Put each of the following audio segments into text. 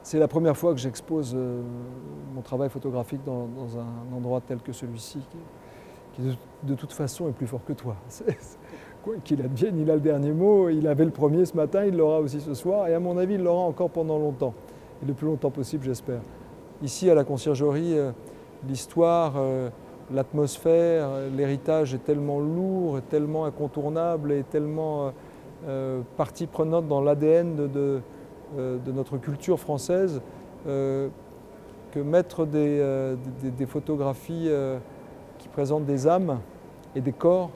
C'est la première fois que j'expose mon travail photographique dans un endroit tel que celui-ci, qui de toute façon est plus fort que toi. Quoi qu'il advienne, il a le dernier mot, il avait le premier ce matin, il l'aura aussi ce soir, et à mon avis, il l'aura encore pendant longtemps, et le plus longtemps possible, j'espère. Ici, à la Conciergerie, l'histoire, l'atmosphère, l'héritage est tellement lourd, tellement incontournable et tellement partie prenante dans l'ADN de notre culture française, que mettre des photographies qui présentent des âmes et des corps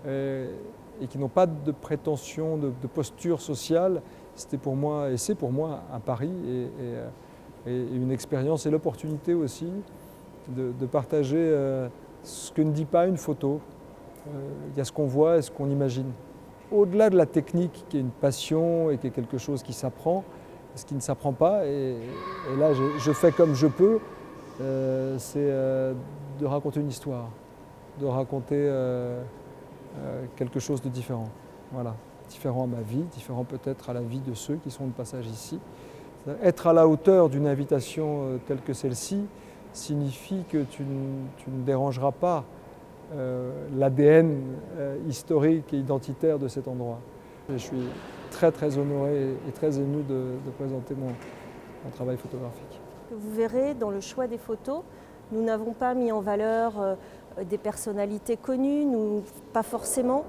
et qui n'ont pas de prétention de posture sociale, c'était pour moi, et c'est pour moi, un pari et une expérience et l'opportunité aussi de partager ce que ne dit pas une photo. Il y a ce qu'on voit et ce qu'on imagine. Au-delà de la technique qui est une passion et qui est quelque chose qui s'apprend, ce qui ne s'apprend pas, et là je fais comme je peux, c'est de raconter une histoire, de raconter quelque chose de différent. Voilà, différent à ma vie, différent peut-être à la vie de ceux qui sont de passage ici. Être à la hauteur d'une invitation telle que celle-ci signifie que tu ne dérangeras pas l'ADN historique et identitaire de cet endroit. Je suis très très honoré et très ému de présenter mon travail photographique. Vous verrez, dans le choix des photos, nous n'avons pas mis en valeur des personnalités connues, pas forcément.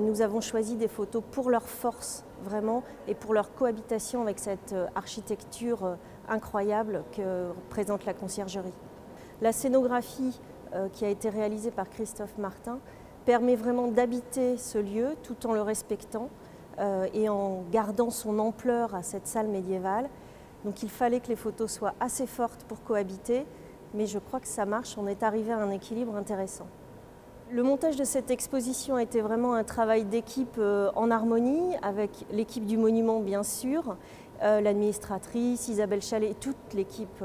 Nous avons choisi des photos pour leur force, vraiment, et pour leur cohabitation avec cette architecture incroyable que présente la Conciergerie. La scénographie qui a été réalisée par Christophe Martin permet vraiment d'habiter ce lieu tout en le respectant et en gardant son ampleur à cette salle médiévale. Donc il fallait que les photos soient assez fortes pour cohabiter, mais je crois que ça marche, on est arrivé à un équilibre intéressant. Le montage de cette exposition a été vraiment un travail d'équipe en harmonie, avec l'équipe du monument bien sûr, l'administratrice, Isabelle Chalet, toute l'équipe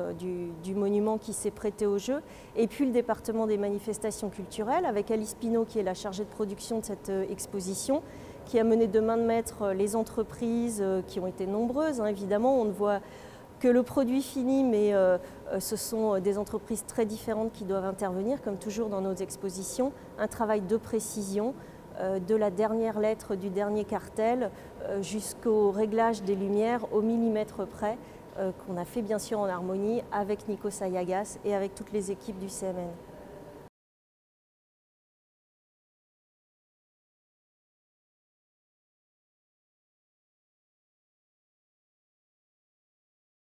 du monument qui s'est prêtée au jeu, et puis le département des manifestations culturelles, avec Alice Pinault qui est la chargée de production de cette exposition, qui a mené de main de maître les entreprises qui ont été nombreuses, hein, évidemment, on ne voit que le produit fini, mais ce sont des entreprises très différentes qui doivent intervenir, comme toujours dans nos expositions. Un travail de précision, de la dernière lettre du dernier cartel jusqu'au réglage des lumières au millimètre près, qu'on a fait bien sûr en harmonie avec Nico Sayagas et avec toutes les équipes du CMN.